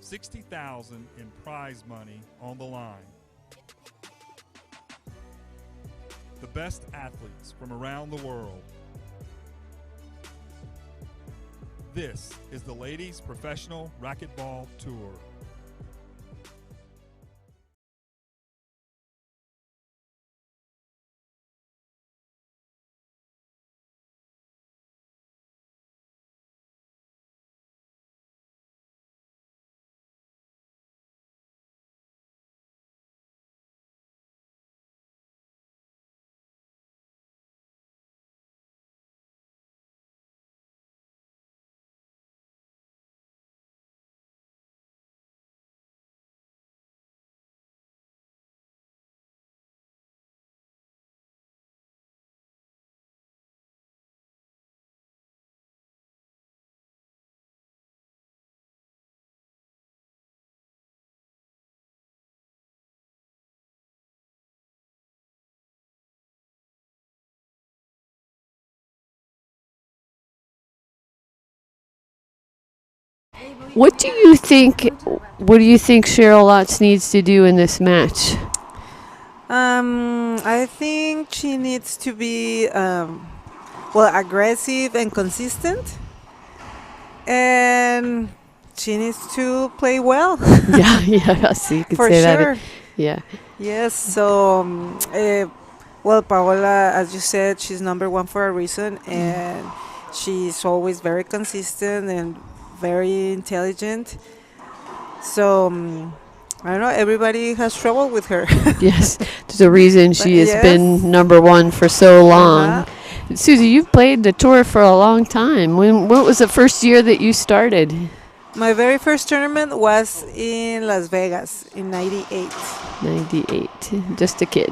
$60,000 in prize money on the line. The best athletes from around the world. This is the Ladies Professional Racquetball Tour. What do you think? What do you think Cheryl Lotz needs to do in this match? I think she needs to be well, aggressive and consistent, and she needs to play well. Yeah. So you could For say sure. that. Yeah. Yes. So, well, Paola, as you said, she's number one for a reason, and she's always very consistent and very intelligent. So, I don't know. Everybody has trouble with her. Yes. There's a reason she has Yes. been number one for so long. Uh-huh. Susie, you've played the tour for a long time. What was the first year that you started? My very first tournament was in Las Vegas in '98. 98. Just a kid.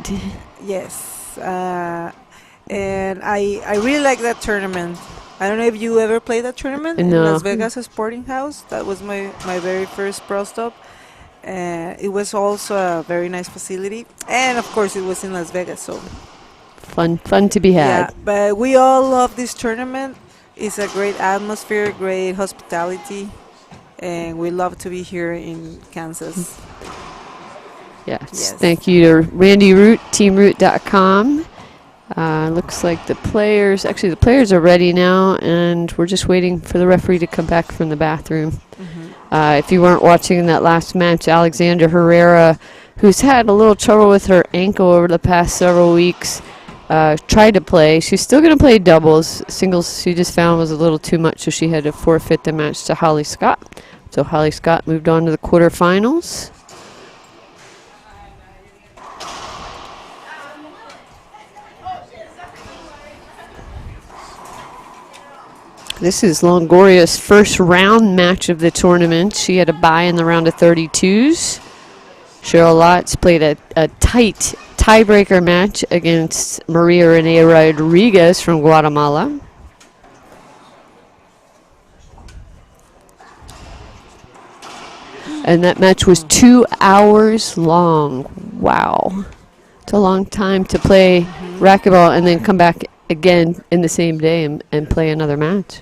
Yes. And I really like that tournament. I don't know if you ever played that tournament in No. Las Vegas Sporting House. That was my very first pro stop. It was also a very nice facility. And, of course, it was in Las Vegas. So Fun to be yeah, had. but we all love this tournament. It's a great atmosphere, great hospitality. And we love to be here in Kansas. Yes. Thank you to Randy Root, teamroot.com. Looks like the players are ready now, and we're just waiting for the referee to come back from the bathroom. If you weren't watching that last match, Alexandra Herrera, who's had a little trouble with her ankle over the past several weeks, tried to play. She's still going to play doubles. Singles she just found was a little too much, so she had to forfeit the match to Holly Scott. So Holly Scott moved on to the quarterfinals. This is Longoria's first round match of the tournament. She had a bye in the round of 32s. Cheryl Lotz played a tight tiebreaker match against Maria Renee Rodriguez from Guatemala. And that match was 2 hours long. Wow. It's a long time to play racquetball and then come back again in the same day and play another match.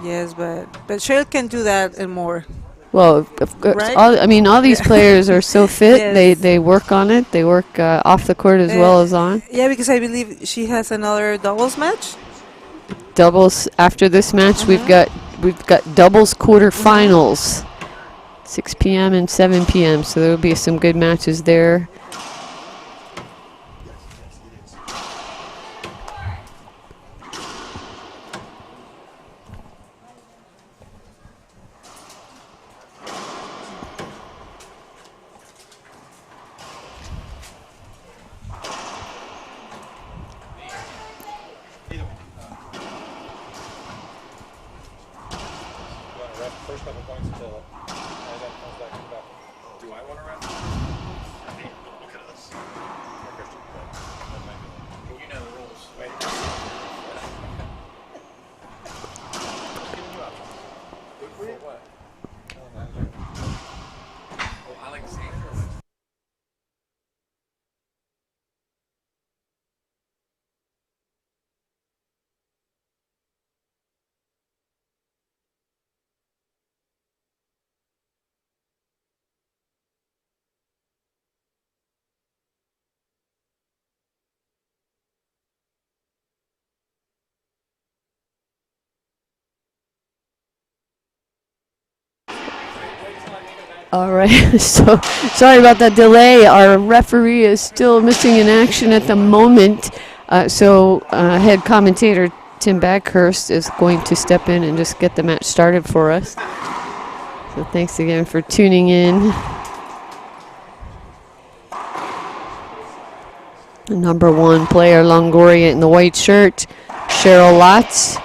Yes, but Cheryl can do that and more. Well, of course, Right? all these players are so fit. Yes. They work on it. They work off the court as well as on. Yeah, because I believe she has another doubles match. Doubles after this match, we've got doubles quarterfinals, 6 p.m. and 7 p.m. So there will be some good matches there. All right, so sorry about that delay. Our referee is still missing in action at the moment. So head commentator Tim Baghurst is going to step in and just get the match started for us. So thanks again for tuning in. The number 1 player, Longoria, in the white shirt. Cheryl Lotz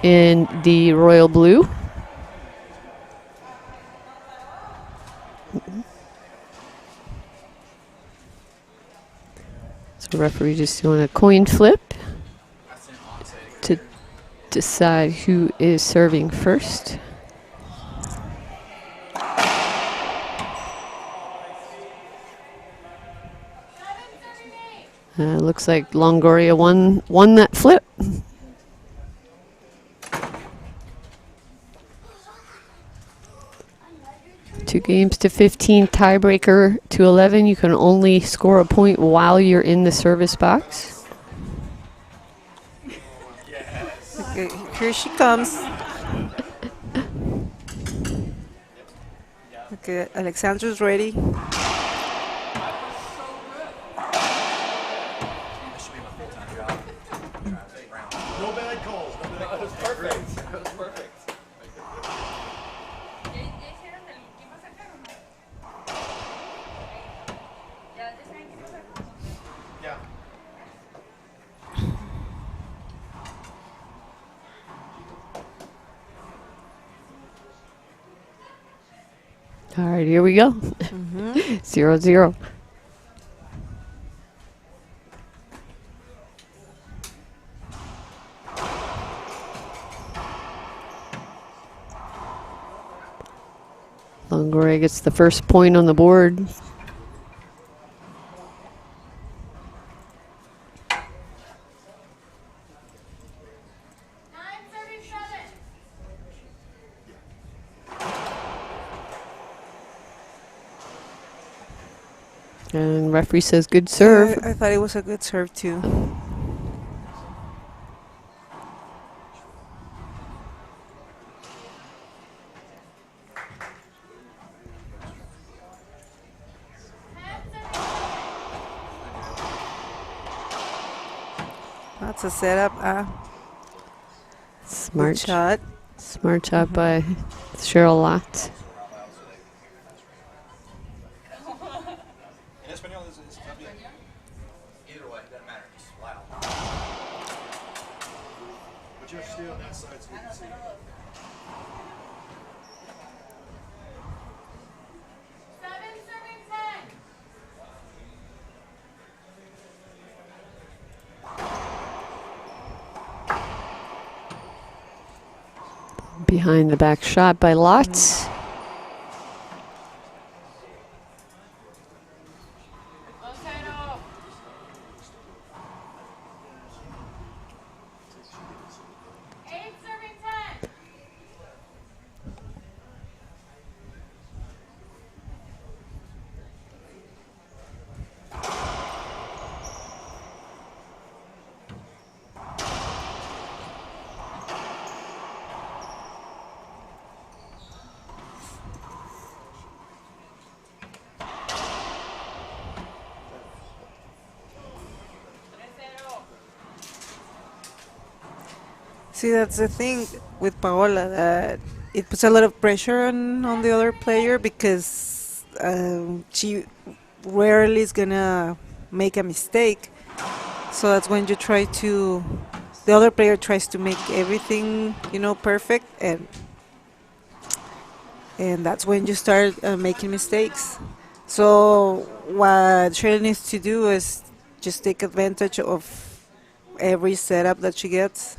in the royal blue. So the referee just doing a coin flip to decide who is serving first. Looks like Longoria won that flip. Two games to 15, tiebreaker to 11. You can only score a point while you're in the service box. Okay, here she comes. Okay, Alexandra's ready. No bad calls. That was perfect. That was perfect. Yeah. All right, here we go. 0-0. Longoria gets the first point on the board. And referee says good serve. I thought it was a good serve too. That's a setup. Smart Good shot. Smart shot by Cheryl Lott. Either way, doesn't matter. Just wow. But you have to stay on that side so we can see. Behind the back shot by Lotz. See, that's the thing with Paola, that it puts a lot of pressure on the other player, because she rarely is gonna make a mistake. So that's when you try to, the other player tries to make everything, perfect, and that's when you start making mistakes. So what Shirley needs to do is just take advantage of every setup that she gets.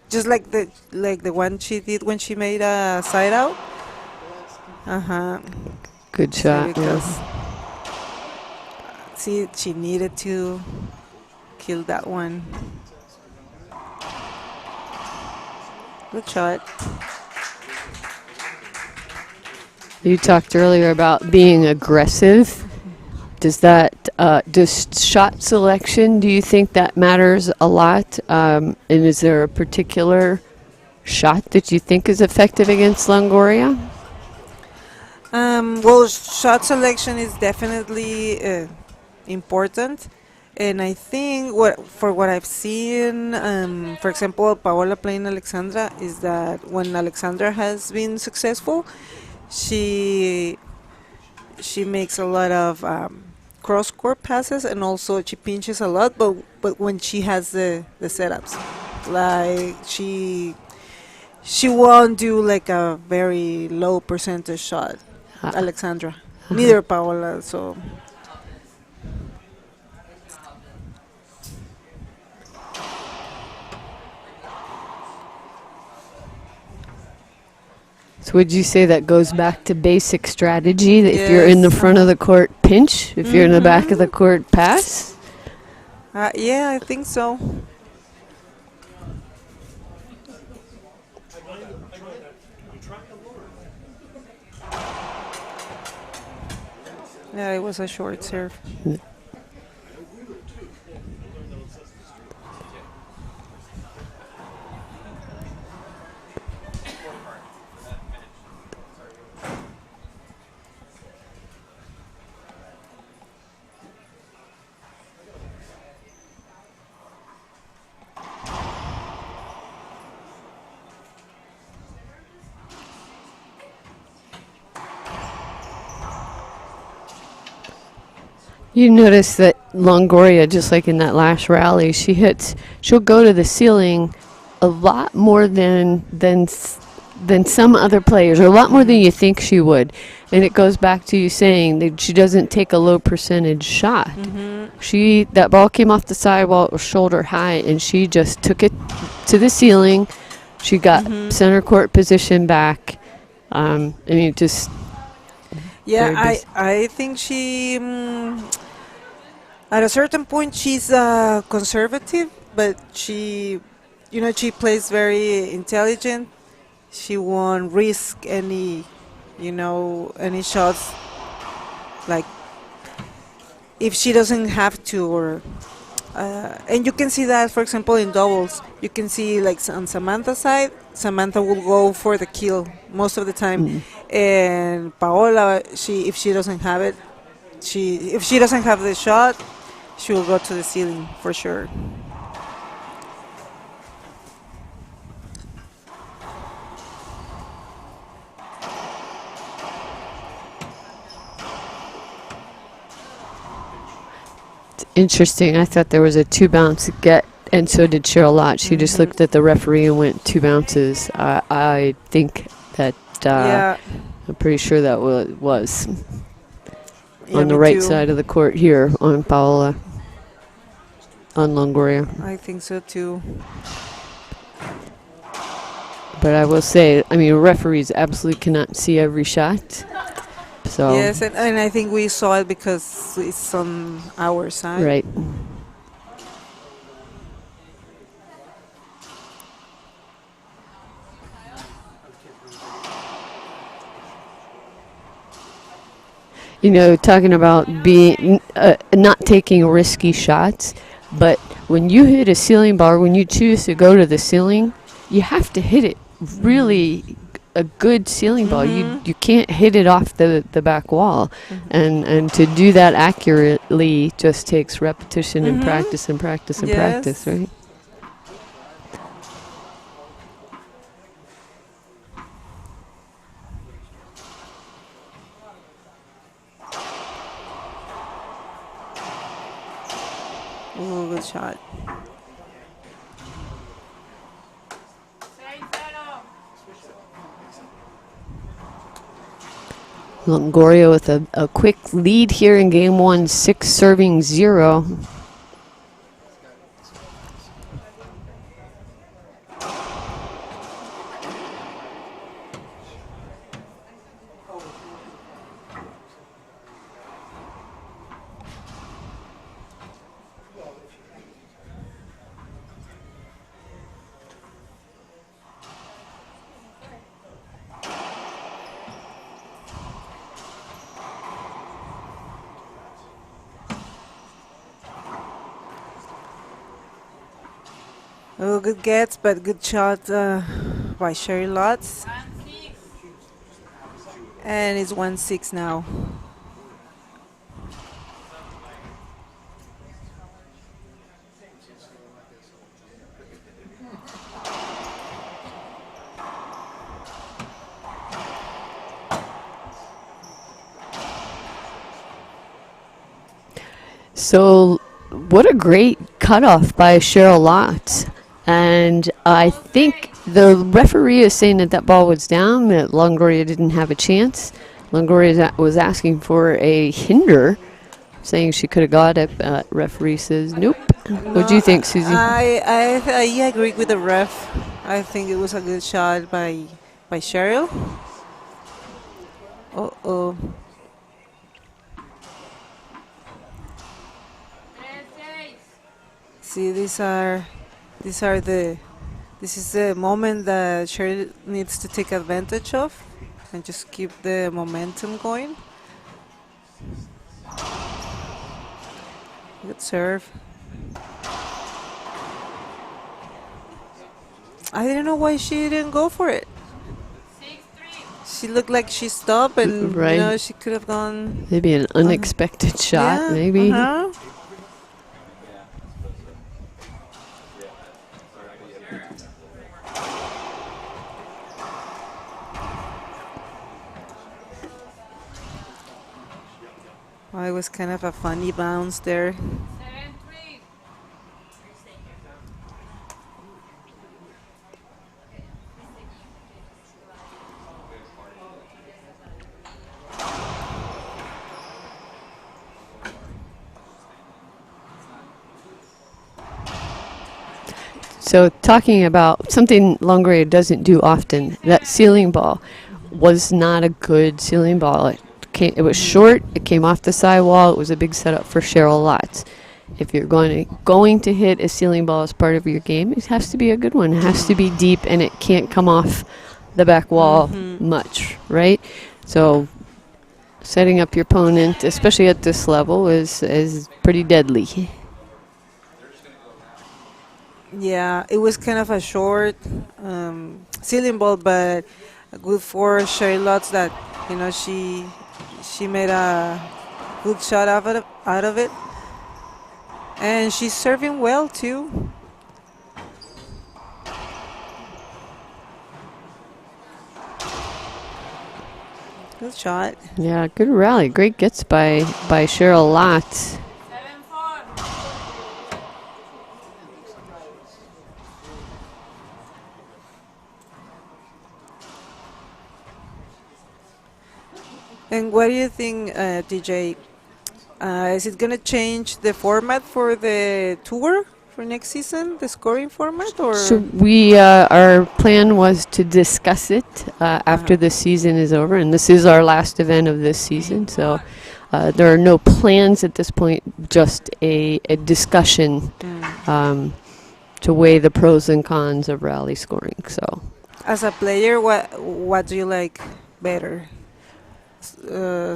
Just like the one she did when she made a side out. Good shot. Because see, she needed to kill that one. Good shot. You talked earlier about being aggressive. Does shot selection, do you think that matters a lot? And is there a particular shot that you think is effective against Longoria? Well, shot selection is definitely important, and I think what I've seen, for example, Paola playing Alexandra, is that when Alexandra has been successful, she she makes a lot of cross court passes, and also she pinches a lot. But when she has the setups, like she won't do like a very low percentage shot. Ah, Alexandra, uh-huh. neither Paola. So So would you say that goes back to basic strategy? That if you're in the yes, front of the court, pinch. If you're in the back of the mm-hmm. court, pass. Yeah, I think so. Yeah, it was a short serve. You notice that Longoria, just like in that last rally, she'll go to the ceiling a lot more than some other players, or a lot more than you think she would. And it goes back to you saying that she doesn't take a low percentage shot. That ball came off the sidewall, it was shoulder high, and she just took it to the ceiling. She got center court position back. I mean, just Yeah, very busy. I think she at a certain point she's conservative, but she plays very intelligent. She won't risk any shots, like if she doesn't have to, or and you can see that, for example, in doubles. You can see, like, on Samantha's side, Samantha will go for the kill most of the time, and Paola, if she doesn't have it, if she doesn't have the shot, she will go to the ceiling for sure. Interesting. I thought there was a 2 bounce get, and so did Cheryl Lott. She just looked at the referee and went 2 bounces. I think that Yeah, I'm pretty sure that was yeah, on the me right too. side of the court here on Paola, on Longoria. I think so too. But I will say, I mean, referees absolutely cannot see every shot. So, Yes, and I think we saw it because it's on our side. right. You know, talking about being not taking risky shots, but when you hit a ceiling bar, when you choose to go to the ceiling, you have to hit it really a good ceiling ball. You can't hit it off the back wall, and to do that accurately just takes repetition and practice and practice and practice, Yes. right? Ooh, good shot. Longoria with a quick lead here in game one, 6-0. Oh, good gets, but good shot by Sherry Lotz. And it's 1-6 now. So, what a great cutoff by Cheryl Lotz. And I think the referee is saying that that ball was down, that Longoria didn't have a chance. Longoria was asking for a hinder, saying she could have got it, but referee says nope. What do you think, Susie? I agree with the ref. I think it was a good shot by Cheryl. Oh. See, this is the moment that Cheryl needs to take advantage of and just keep the momentum going. Good serve. I didn't know why she didn't go for it. She looked like she stopped, and Right. she could have gone. Maybe an unexpected shot, Yeah, maybe. Oh, it was kind of a funny bounce there. So talking about something Longoria doesn't do often, that ceiling ball was not a good ceiling ball. It was short. It came off the sidewall. It was a big setup for Cheryl Lotz. If you're going to hit a ceiling ball as part of your game, it has to be a good one. It has to be deep, and it can't come off the back wall much, right? So setting up your opponent, especially at this level, is pretty deadly. Yeah, it was kind of a short ceiling ball, but good for Charlotte that she made a good shot out of it, and she's serving well too. Good shot. Yeah, good rally. Great gets by Cheryl Lotz. And what do you think, DJ? Is it going to change the format for the tour for next season, the scoring format? Or So we, our plan was to discuss it after the season is over, and this is our last event of this season. So there are no plans at this point, just a discussion to weigh the pros and cons of rally scoring. So, as a player, what do you like better?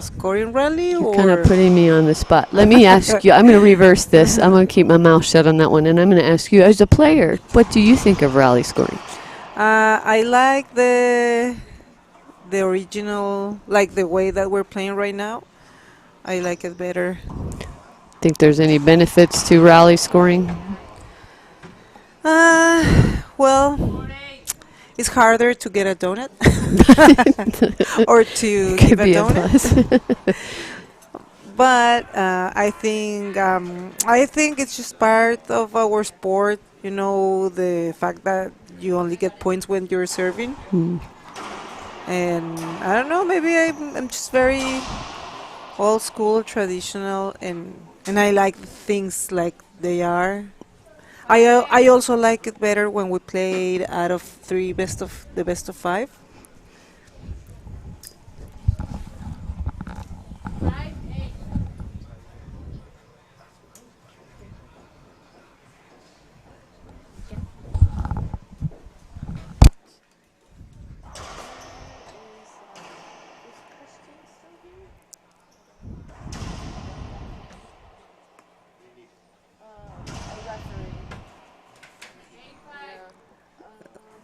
Scoring rally? You're or kind of putting me on the spot. Let me ask you. I'm going to reverse this. I'm going to keep my mouth shut on that one, and I'm going to ask you, as a player, what do you think of rally scoring? I like the original, like the way that we're playing right now. I like it better. Think there's any benefits to rally scoring? Well, it's harder to get a donut or to Could give a be a donut. plus. But I think it's just part of our sport. The fact that you only get points when you're serving. And I don't know, maybe I'm just very old school, traditional, and I like things like they are. I also like it better when we played out of three, best of five.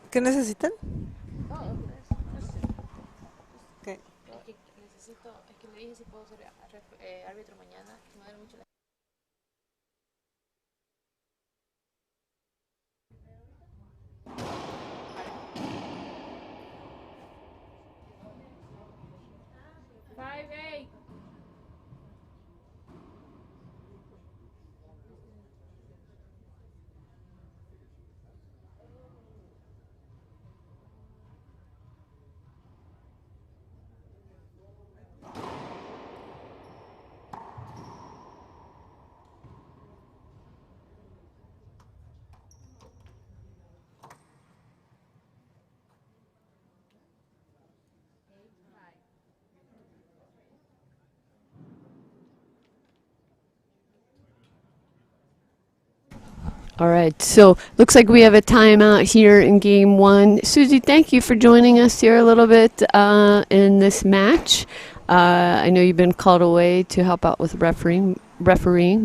¿Qué necesitan? Okay. All right, so looks like we have a timeout here in game one. Susie, thank you for joining us here a little bit in this match. I know you've been called away to help out with refereeing,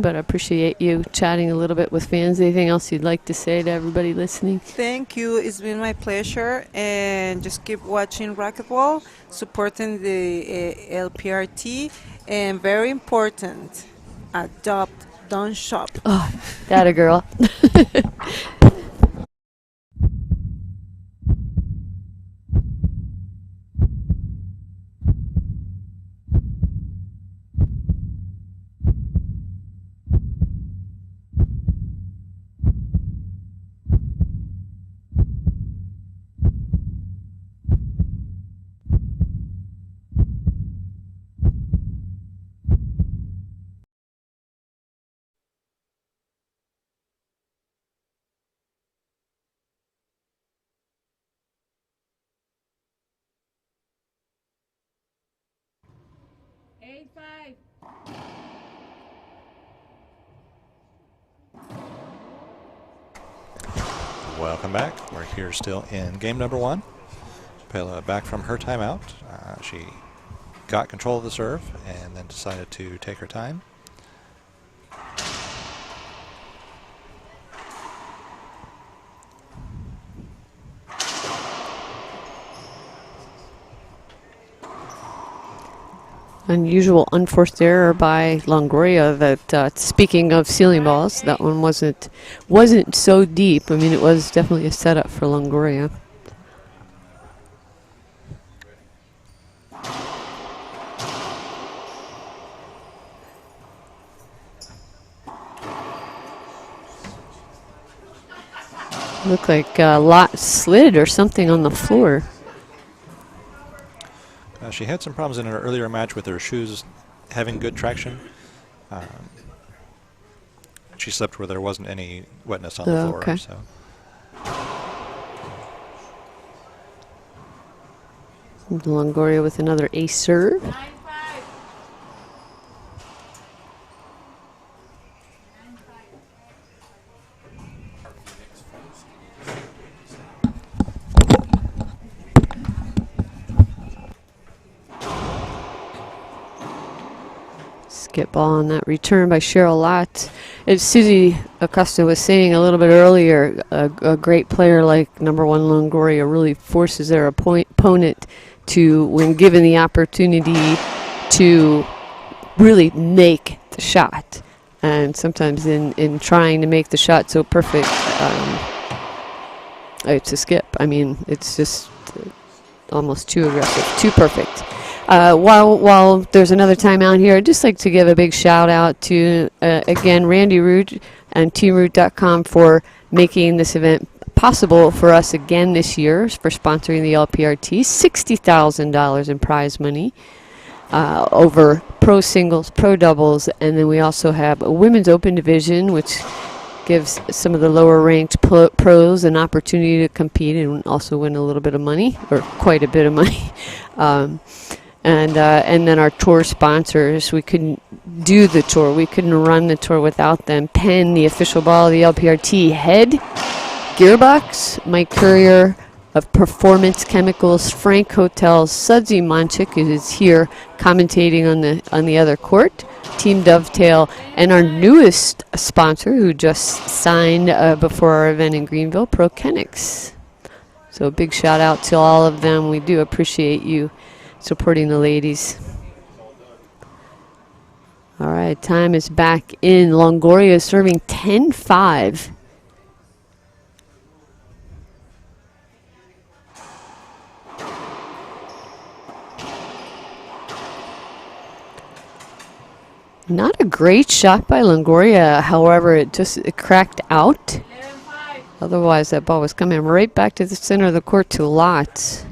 but I appreciate you chatting a little bit with fans. Anything else you'd like to say to everybody listening? Thank you. It's been my pleasure. And just keep watching racquetball, supporting the LPRT, and very important, adopt, don't shop. Oh, that a girl. Welcome back. We're here still in game number one. Pela back from her timeout. She got control of the serve and then decided to take her time. Unusual unforced error by Longoria. That speaking of ceiling balls, that one wasn't so deep. I mean, it was definitely a setup for Longoria. Looked like a lot slid or something on the floor. She had some problems in her earlier match with her shoes having good traction. She slipped where there wasn't any wetness on the floor. Okay. So. Longoria with another ace serve. Get ball on that return by Cheryl Lott. As Susie Acosta was saying a little bit earlier, a great player like number one Longoria really forces their opponent to, when given the opportunity, to really make the shot. And sometimes in trying to make the shot so perfect, it's a skip. I mean, it's just almost too aggressive, too perfect. While there's another timeout here, I'd just like to give a big shout out to, again, Randy Root and teamroot.com for making this event possible for us again this year, for sponsoring the LPRT. $60,000 in prize money over pro singles, pro doubles, and then we also have a women's open division, which gives some of the lower ranked pros an opportunity to compete and also win a little bit of money, or quite a bit of money. And then our tour sponsors, we couldn't do the tour. We couldn't run the tour without them. Penn, the official ball of the LPRT. Head, Gearbox, Mike Courier of Performance Chemicals, Frank Hotels, Sudsy Monchik is here commentating on the other court. Team Dovetail, and our newest sponsor who just signed before our event in Greenville, ProKenix. So a big shout out to all of them. We do appreciate you supporting the ladies. All right, time is back in. Longoria is serving 10-5. Not a great shot by Longoria, however, it cracked out. Otherwise, that ball was coming right back to the center of the court to Lots.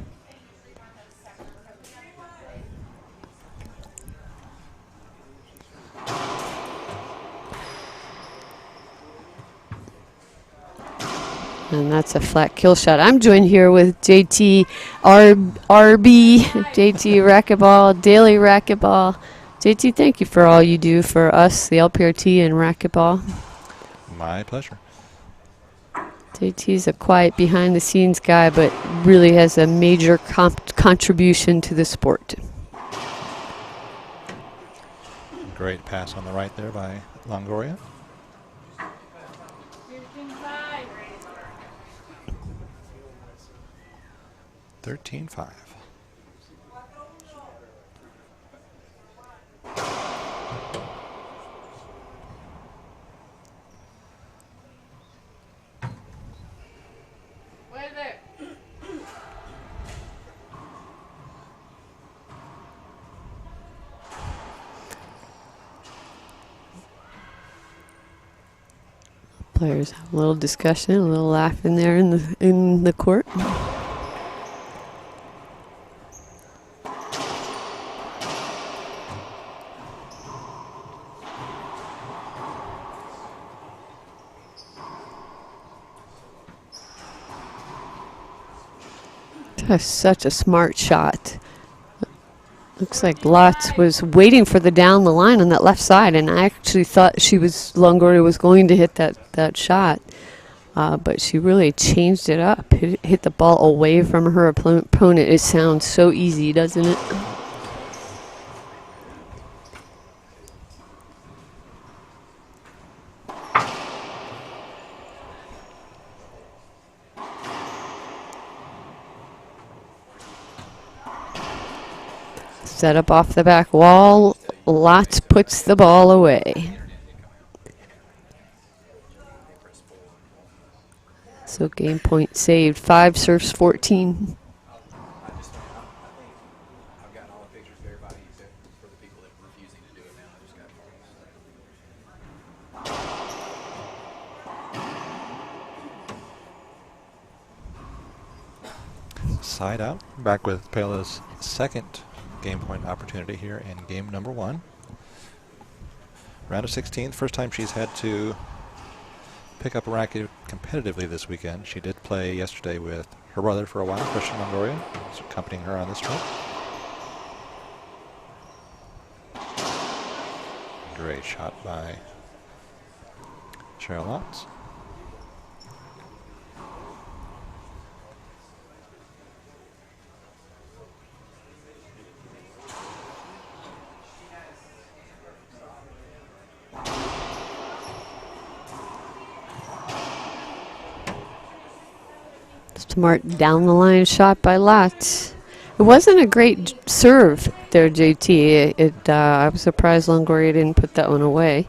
And that's a flat kill shot. I'm joined here with JT RB, JT Racquetball, Daily Racquetball. JT, thank you for all you do for us, the LPRT and Racquetball. My pleasure. JT's a quiet behind-the-scenes guy, but really has a major contribution to the sport. Great pass on the right there by Longoria. 13-5. Players have a little discussion, a little laugh in there in the court. That's such a smart shot. Looks like Lots was waiting for the down the line on that left side, and I actually thought Longoria was going to hit that shot, but she really changed it up. Hit the ball away from her opponent. It sounds so easy, doesn't it? Set up off the back wall. Lots puts the ball away. So game point saved. 5 serves 14. Side out. Back with Pela's second game point opportunity here in game number 1. Round of 16, first time she's had to pick up a racket competitively this weekend. She did play yesterday with her brother for a while, Christian Longoria, who's accompanying her on this trip. Great shot by Cheryl Lots. Smart down the line shot by Lots. It wasn't a great serve there, JT. I was surprised Longoria didn't put that one away.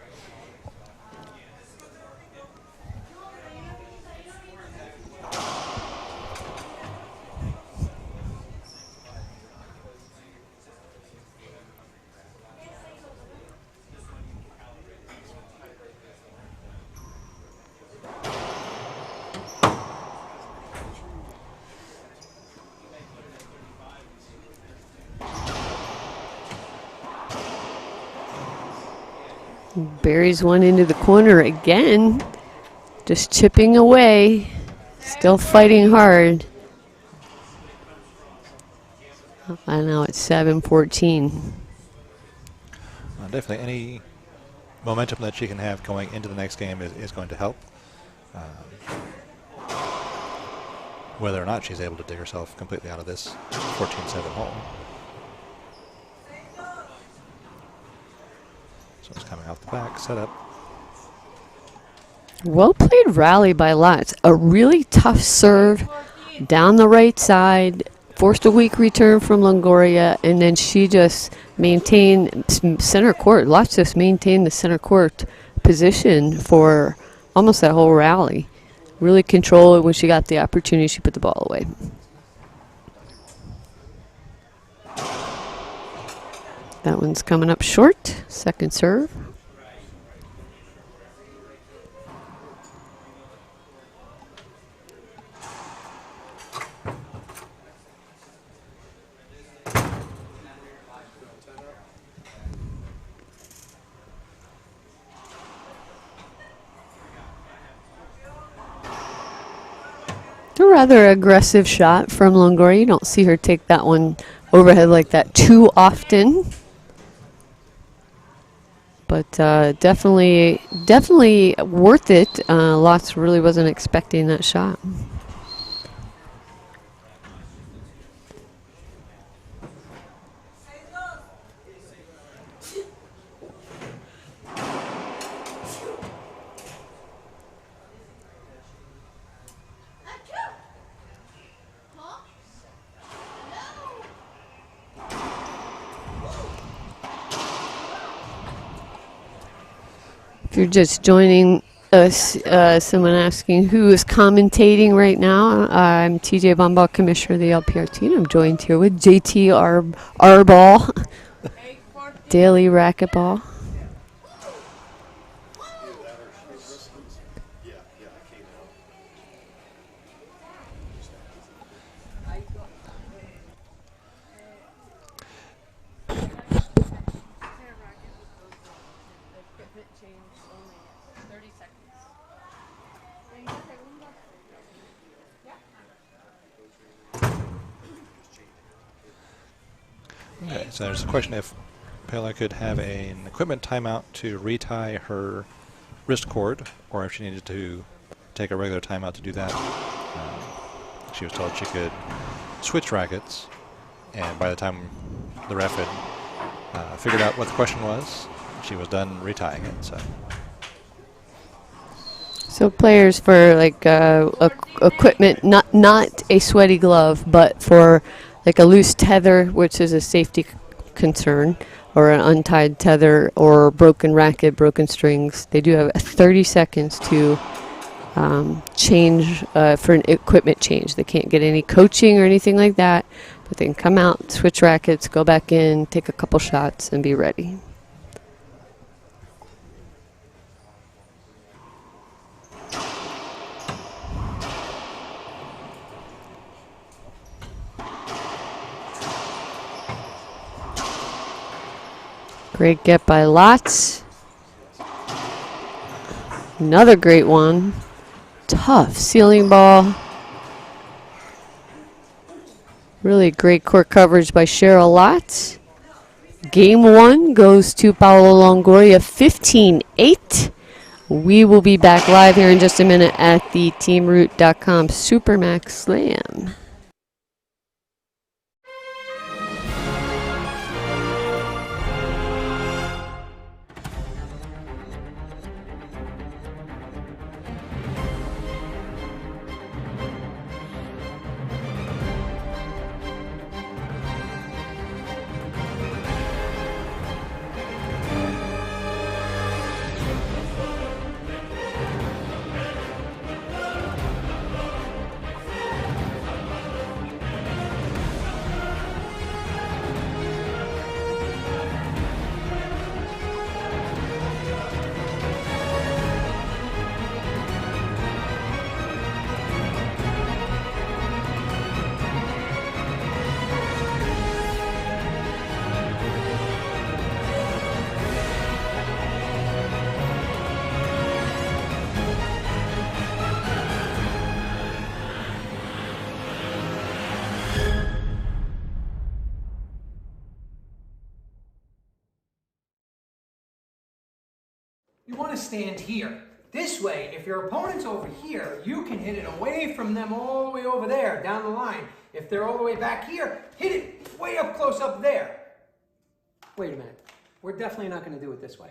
Buries one into the corner again. Just chipping away. Still fighting hard. And now it's 7-14. Definitely any momentum that she can have going into the next game is going to help. Whether or not she's able to dig herself completely out of this 14-7 hole. So it's coming off the back, set up. Well played rally by Lots. A really tough serve down the right side forced a weak return from Longoria, and then she just maintained center court. Lots just maintained the center court position for almost that whole rally. Really control it. When she got the opportunity, she put the ball away. That one's coming up short. Second serve. A rather aggressive shot from Longoria. You don't see her take that one overhead like that too often. But definitely worth it. Lotz really wasn't expecting that shot. If you're just joining us, someone asking who is commentating right now. I'm TJ Bomball, Commissioner of the LPRT, and I'm joined here with JT Arball, Daily Racquetball. Okay, so there's a question if Pele could have an equipment timeout to retie her wrist cord, or if she needed to take a regular timeout to do that. She was told she could switch rackets, and by the time the ref had figured out what the question was, she was done retying it. So players for like equipment, not a sweaty glove, but for like a loose tether, which is a safety concern, or an untied tether, or broken racket, broken strings. They do have 30 seconds to change for an equipment change. They can't get any coaching or anything like that, but they can come out, switch rackets, go back in, take a couple shots, and be ready. Great get by Lotz. Another great one. Tough ceiling ball. Really great court coverage by Cheryl Lotz. Game one goes to Paolo Longoria, 15-8. We will be back live here in just a minute at the TeamRoot.com Supermax Slam. You want to stand here. This way, if your opponent's over here, you can hit it away from them all the way over there, down the line. If they're all the way back here, hit it way up close up there. Wait a minute. We're definitely not going to do it this way.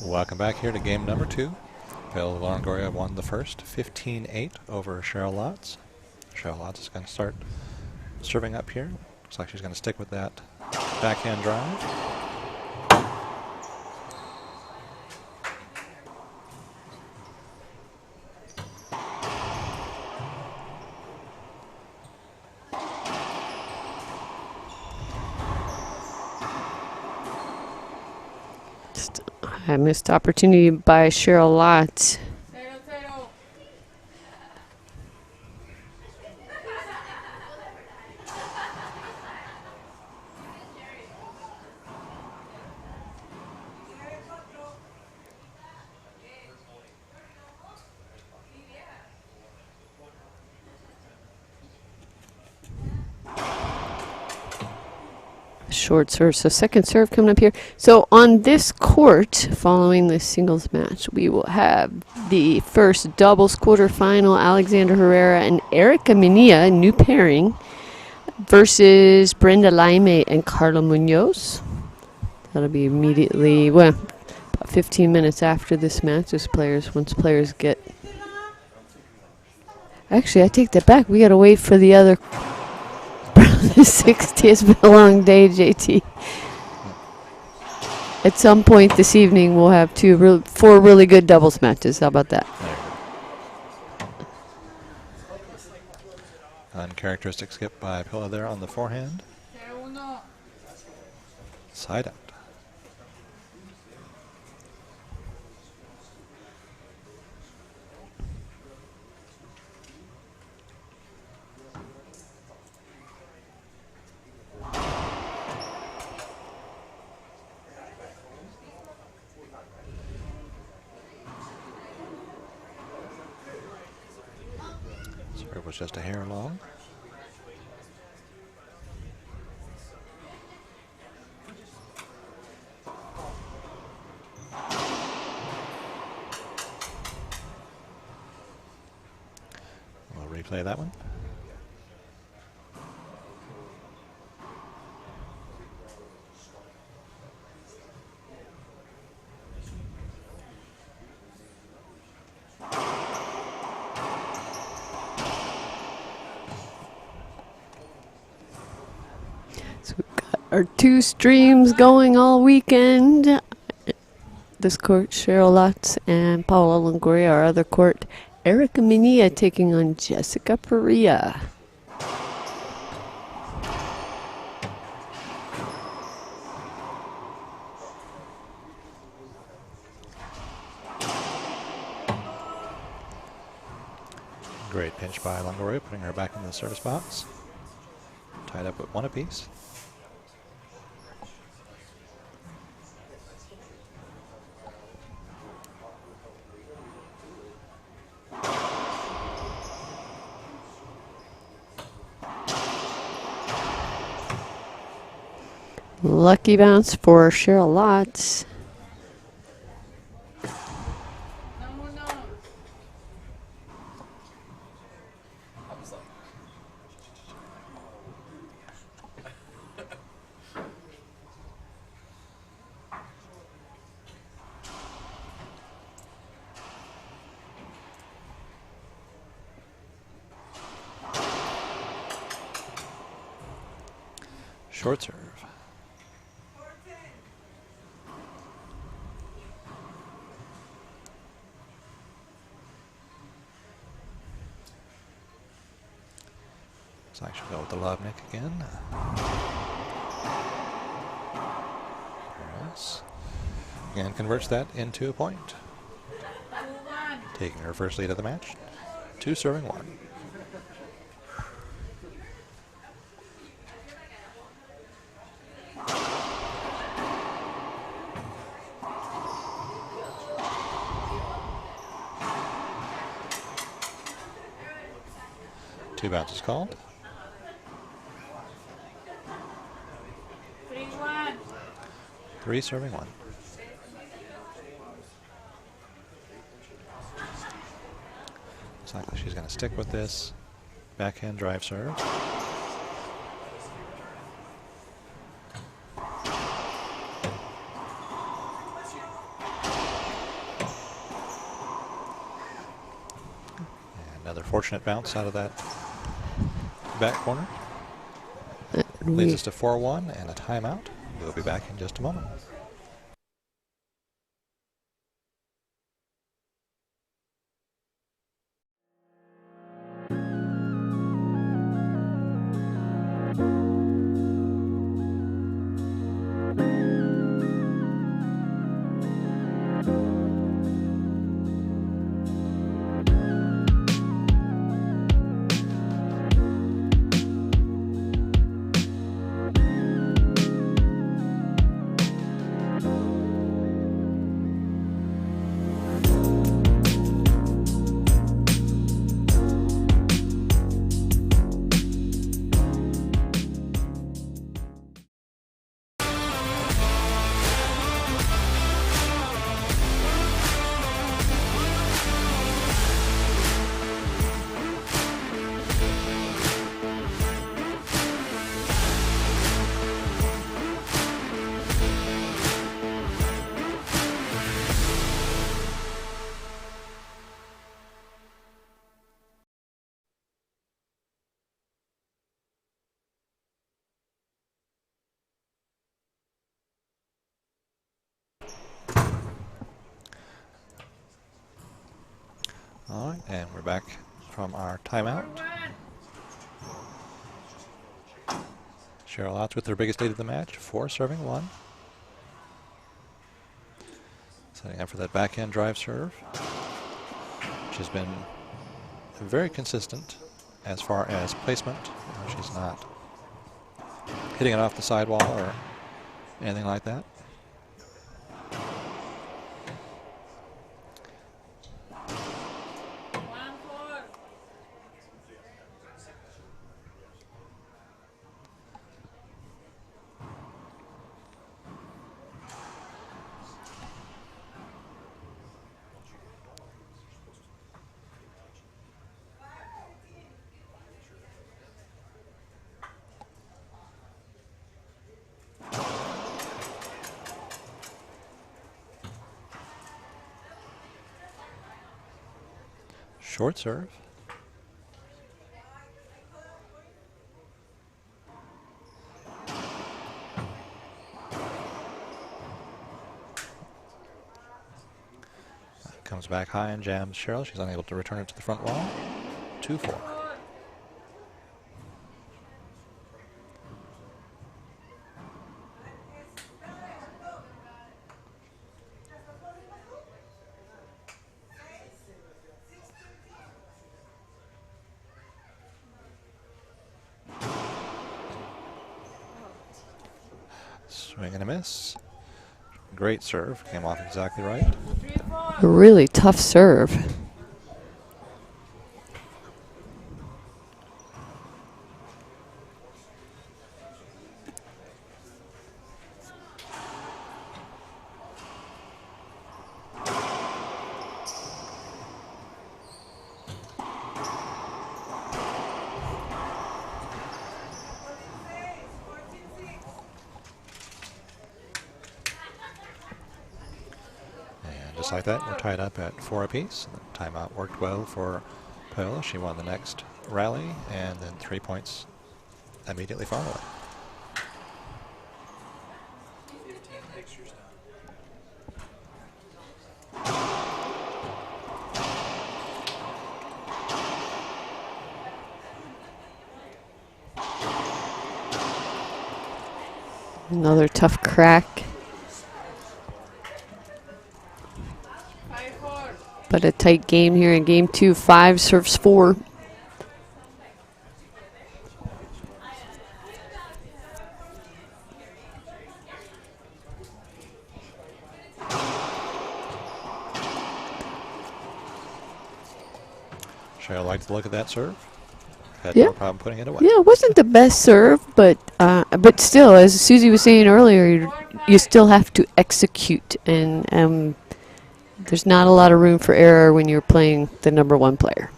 Welcome back here to game number 2. Pale Longoria won the first 15-8 over Cheryl Lotz. Cheryl Lotz is going to start serving up here. Looks like she's going to stick with that backhand drive. A missed opportunity by Cheryl Lott. Short serve, so second serve coming up here. So on this court, following this singles match, we will have the first doubles quarterfinal, Alexander Herrera and Erica Minilla, new pairing, versus Brenda Laime and Carla Munoz. That'll be immediately, well, about 15 minutes after this match, once players get... Actually, I take that back. We got to wait for the other... The 60th. It's been a long day, JT. At some point this evening, we'll have 4 really good doubles matches. How about that? Uncharacteristic skip by Pilla there on the forehand. Side out. Serve was just a hair long. We'll replay that one. So we've got our 2 streams going all weekend. This court, Cheryl Lotz and Paola Longoria. Our other court, Erica Minilla taking on Jessica Perea. Great pinch by Longoria, putting her back in the service box. Tied up at 1 apiece. Lucky bounce for Cheryl Lotz. Short serve. Looks like she'll go with the love nick again. Yes. And converts that into a point. Taking her first lead of the match. 2 serving 1. Two bounces called. 3 serving 1. Looks like she's going to stick with this backhand drive serve. Another fortunate bounce out of that back corner. Leads us to 4-1 and a timeout. We'll be back in just a moment. All right, and we're back from our timeout. Cheryl Otts with her biggest lead of the match, 4 serving 1. Setting up for that backhand drive serve, which has been very consistent as far as placement. She's not hitting it off the sidewall or anything like that. Short serve. Comes back high and jams Cheryl. She's unable to return it to the front wall. 2-4. Swing and a miss. Great serve. Came off exactly right. A really tough serve. Just like that, we're tied up at 4 apiece. The timeout worked well for Paola. She won the next rally, and then 3 points immediately following. Another tough crack. But a tight game here in game 2. 5 serves 4. Cheryl liked the look of that serve. Had Yeah. no problem putting it away. Yeah, it wasn't the best serve, but still, as Susie was saying earlier, you still have to execute, and there's not a lot of room for error when you're playing the number 1 player.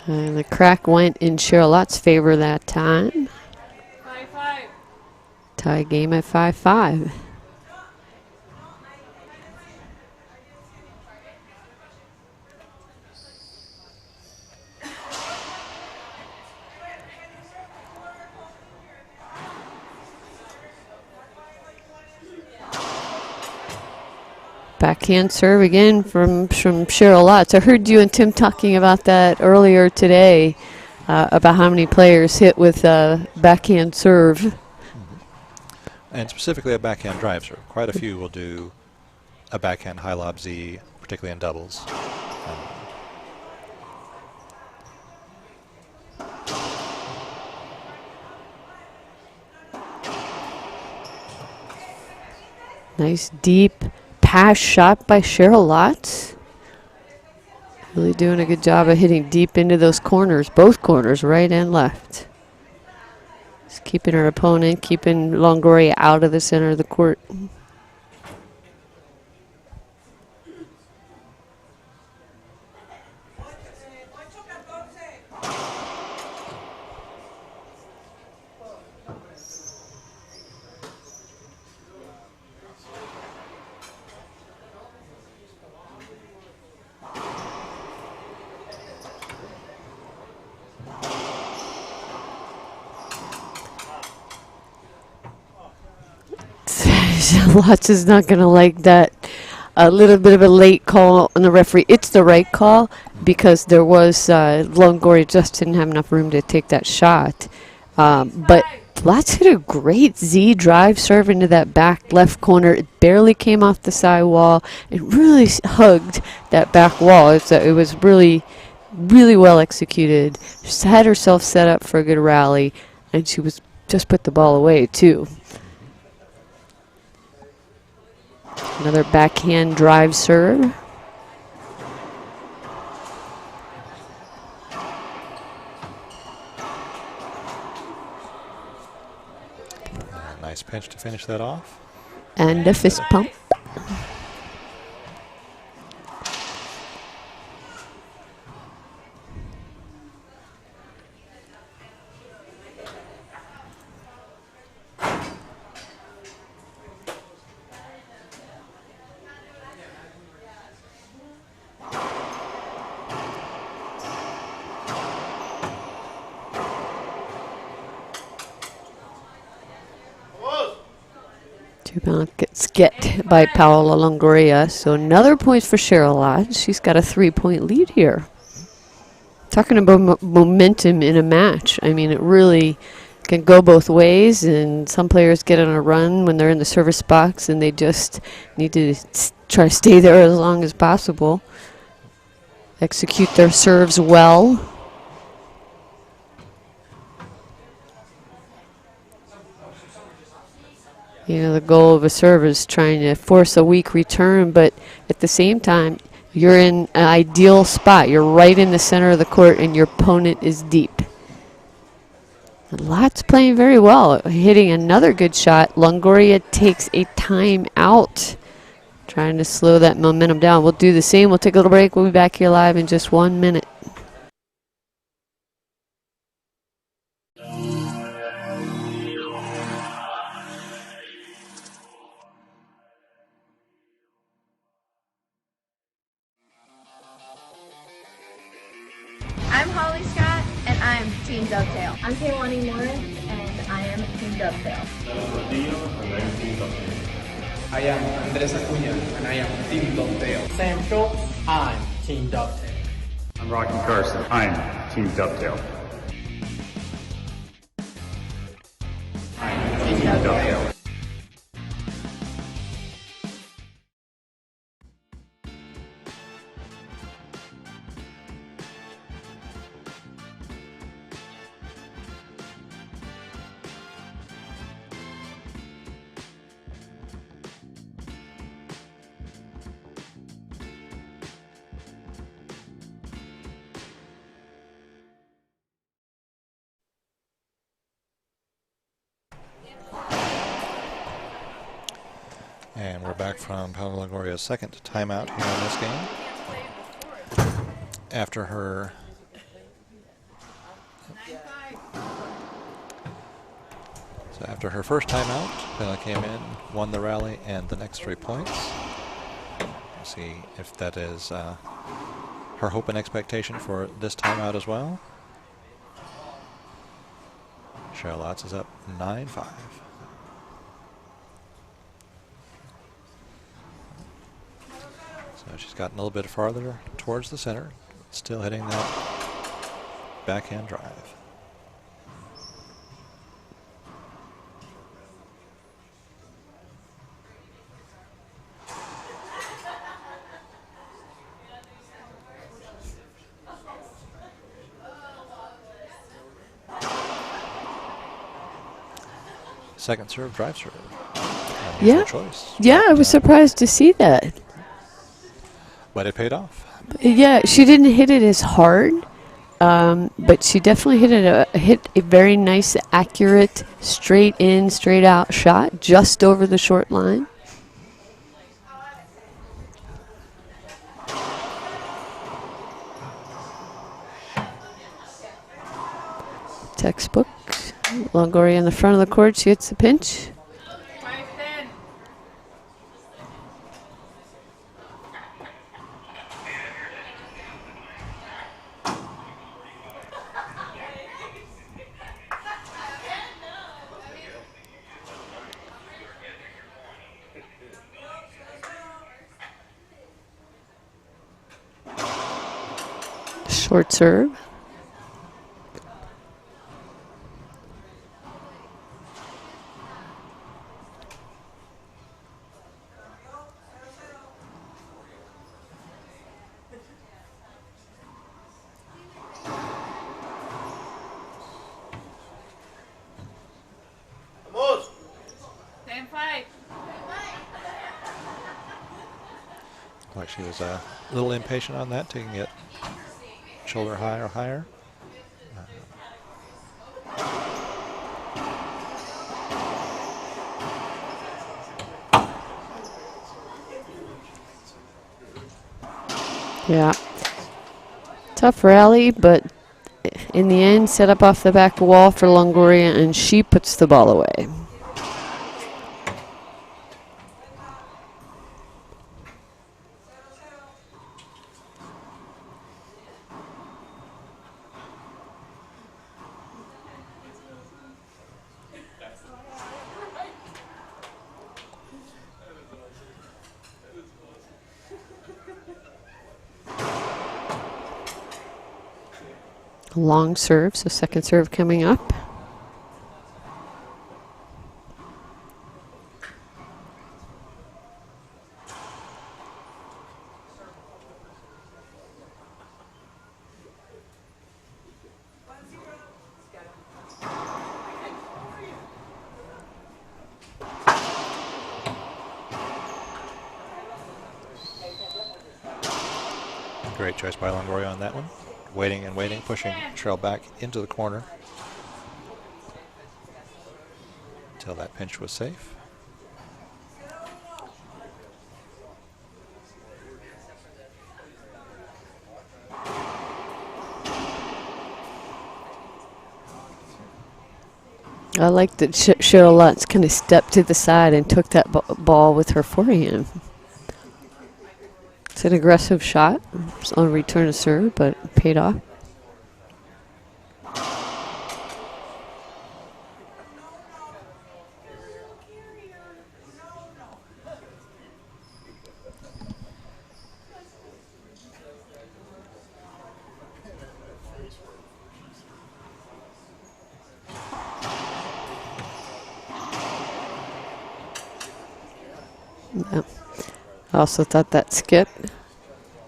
And the crack went in Charlotte's favor that time. 5-5. Tie game at 5-5. Backhand serve again from Cheryl Lotz. I heard you and Tim talking about that earlier today, about how many players hit with backhand serve. And specifically a backhand drive serve. Quite a few will do a backhand high lob Z, particularly in doubles. Nice deep pass shot by Cheryl Lotz. Really doing a good job of hitting deep into those corners, both corners, right and left. Just keeping her opponent, keeping Longoria out of the center of the court. Lotz is not going to like that. A little bit of a late call on the referee. It's the right call because there was Longoria just didn't have enough room to take that shot. But Lotz hit a great Z drive serve into that back left corner. It barely came off the side wall. It really hugged that back wall. It was really, really well executed. Just had herself set up for a good rally, and she was just put the ball away too. Another backhand drive serve. Nice pinch to finish that off. And a fist pump. Gets get by Paola Longoria. So another point for Cheryl Lott. She's got a 3-point lead here. Talking about momentum in a match. I mean, it really can go both ways, and some players get on a run when they're in the service box and they just need to try to stay there as long as possible. Execute their serves well. You know, the goal of a serve is trying to force a weak return, but at the same time, you're in an ideal spot. You're right in the center of the court, and your opponent is deep. And Lott's playing very well, hitting another good shot. Longoria takes a timeout, trying to slow that momentum down. We'll do the same. We'll take a little break. We'll be back here live in just 1 minute. I'm Holly Scott, and I'm Team Dovetail. I'm Kaylani Morris, and I am Team Dovetail. I am Andres Acuña, and I am Team Dovetail. Sam Schultz, I'm Team Dovetail. I'm Rocky Carson. I'm Team Dovetail. I'm Team Dovetail. And we're back from Paola Longoria's second timeout here in this game. After her So after her first timeout, Pela came in, won the rally and the next 3 points. We'll see if that is her hope and expectation for this timeout as well. Charlotte is up 9-5. So she's gotten a little bit farther towards the center, still hitting that backhand drive. Second serve, drive serve. Yeah. Choice. Yeah, I was surprised to see that. But it paid off. Yeah, she didn't hit it as hard, but she definitely hit a very nice, accurate, straight in, straight out shot just over the short line. Textbook. Longoria in the front of the court. She hits the pinch. Short serve. Like she was a little impatient on that, taking it shoulder high or higher. Yeah. Tough rally, but in the end, set up off the back wall for Longoria, and she puts the ball away. Long serve, so second serve coming up. Great choice by Longoria on that one. Waiting and waiting, pushing Cheryl back into the corner until that pinch was safe. I like that Cheryl Lutz kind of stepped to the side and took that ball with her forehand. It's an aggressive shot on return to serve, but it paid off. Yeah. I also thought that skip.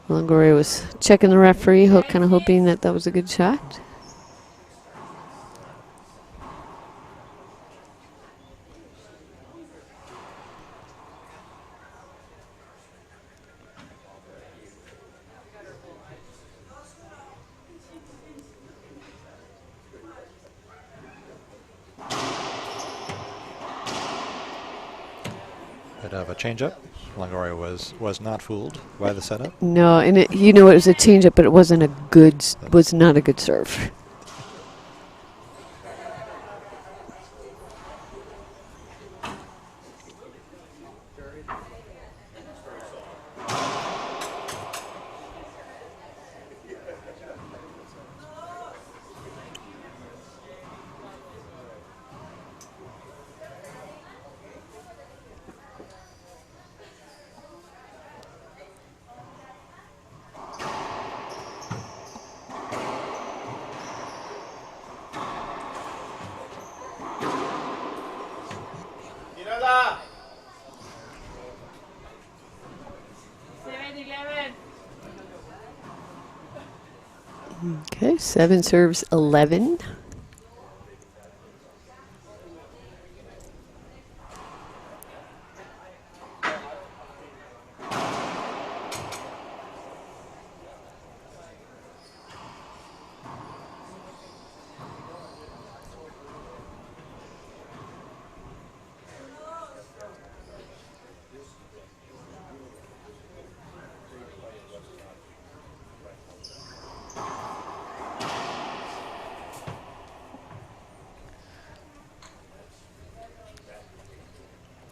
Longoria was checking the referee, kind of hoping that that was a good shot. Bit of a changeup. Longoria was not fooled by the setup. No, and it was a changeup, but it wasn't was not a good serve. Okay, 7 serves 11.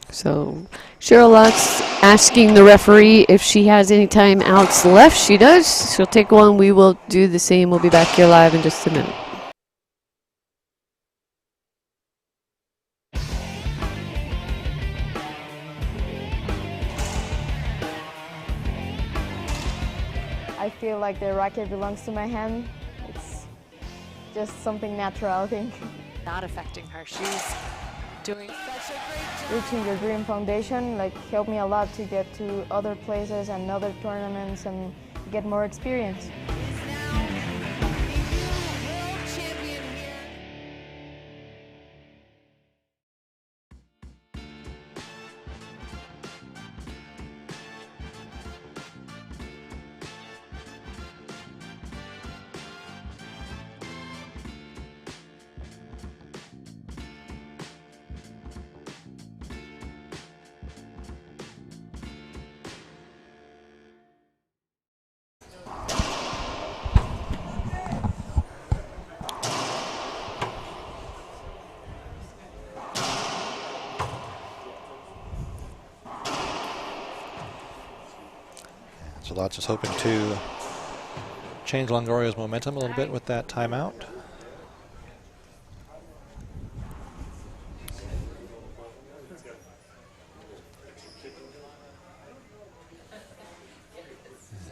So Cheryl Lutz asking the referee if she has any timeouts left. She does. She'll take one. We will do the same. We'll be back here live in just a minute. I feel like the racket belongs to my hand. It's just something natural, I think. Not affecting her. She's doing such a great job. Reaching your dream foundation helped me a lot to get to other places and other tournaments and get more experience. So Lutz is hoping to change Longoria's momentum a little bit with that timeout.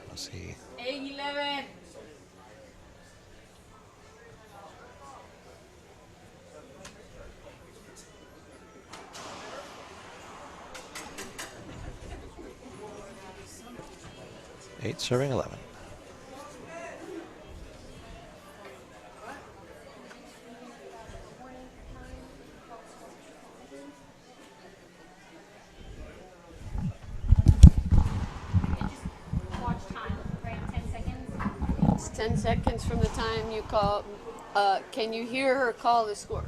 Let's see. 8-11. Eight serving 11. Watch time, right? 10 seconds. It's 10 seconds from the time you call. Can you hear her call the score?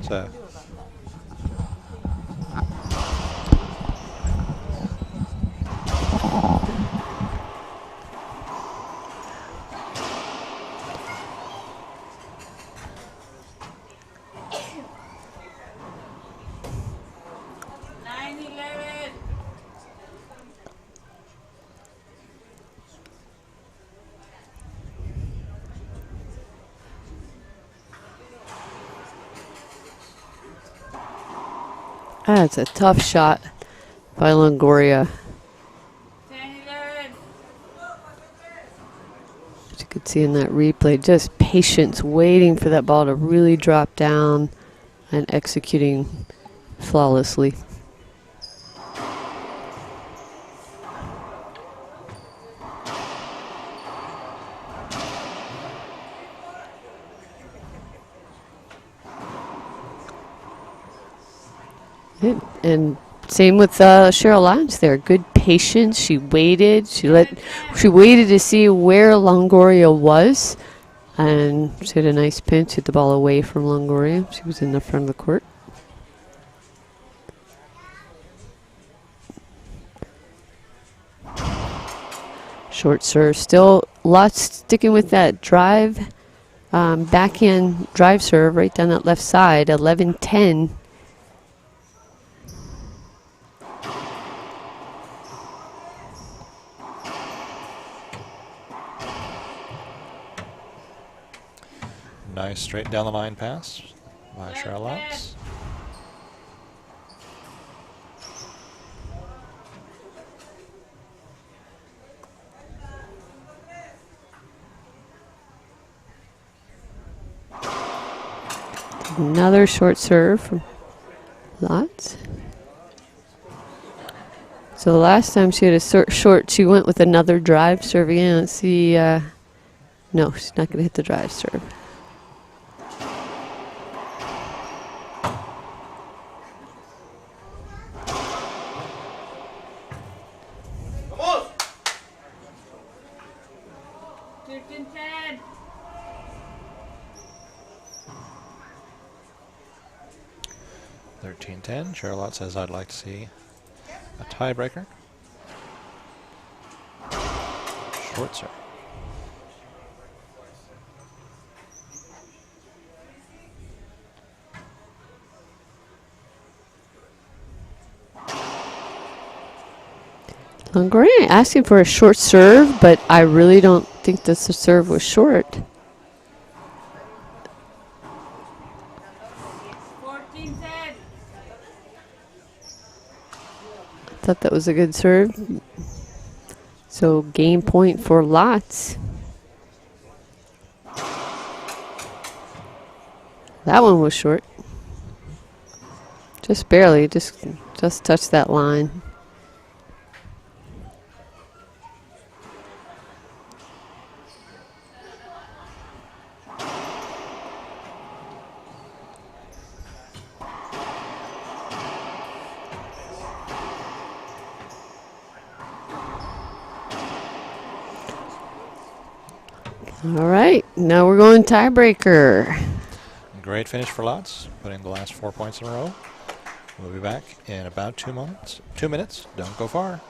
So That's a tough shot by Longoria. 10-11. As you could see in that replay, just patience, waiting for that ball to really drop down and executing flawlessly. And same with Cheryl Lyons there. Good patience. She waited. She waited to see where Longoria was, and she had a nice pinch, hit the ball away from Longoria. She was in the front of the court. Short serve. Still lots sticking with that drive, backhand drive serve right down that left side. 11-10. nice straight down the line pass by Cheryl Lutz. Another short serve from Lutz. So the last time she had a short, she went with another drive serve again. Let's see. No, she's not going to hit the drive serve. Vamos! 13-10. Charlotte says, I'd like to see a tiebreaker. Short serve. Longoria asking for a short serve, but I really don't think that the serve was short. 14-10. I thought that was a good serve. So game point for Lots. That one was short. Just barely, just touched that line. All right, now we're going tiebreaker. Great finish for Lots, putting the last 4 points in a row. We'll be back in about 2 moments. 2 minutes. Don't go far.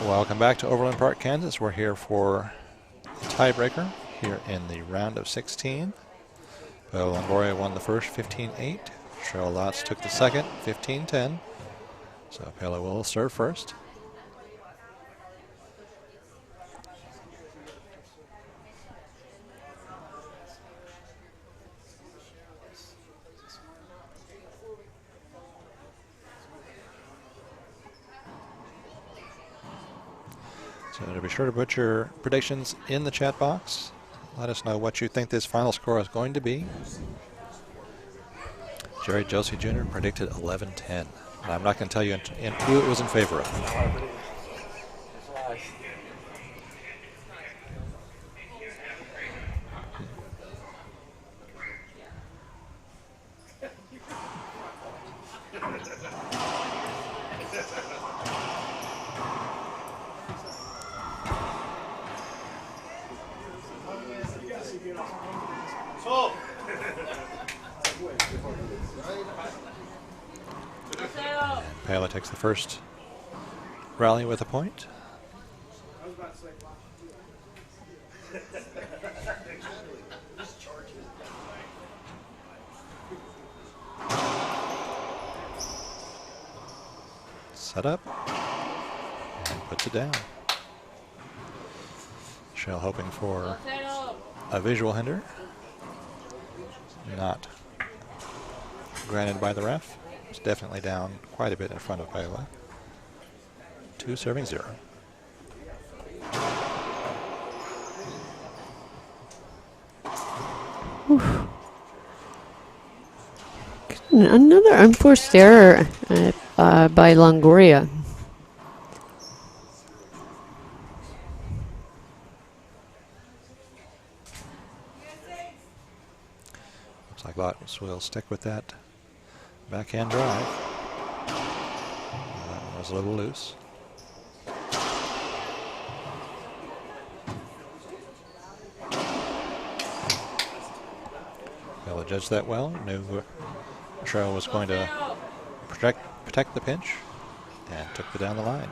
Welcome back to Overland Park, Kansas. We're here for tiebreaker here in the round of 16. Longoria won the first 15-8. Cheryl Lotz took the second, 15-10. So Pele will serve first. So be sure to put your predictions in the chat box. Let us know what you think this final score is going to be. Jerry Josie Jr. predicted 11-10. And I'm not going to tell you who it was in favor of. Pele takes the first rally with a point. Set up and puts it down. Shell hoping for a visual hinder. Not granted by the ref. It's definitely down quite a bit in front of Pele. 2-0. Another unforced error by Longoria. Looks like Lotz will stick with that backhand drive. That one was a little loose. Pele judged that well. Knew Cheryl was going to protect the pinch and took it down the line.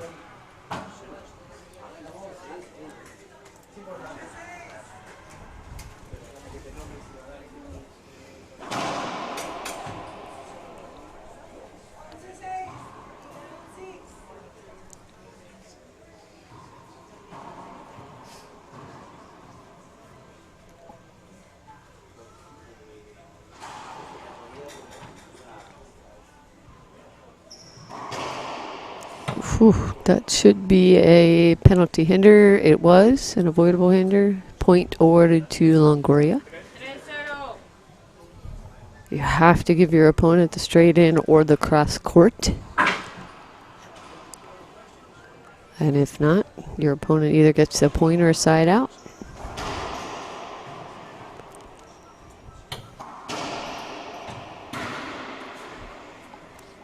Whew, that should be a penalty hinder. It was an avoidable hinder. Point awarded to Longoria. You have to give your opponent the straight in or the cross court. And if not, your opponent either gets a point or a side out.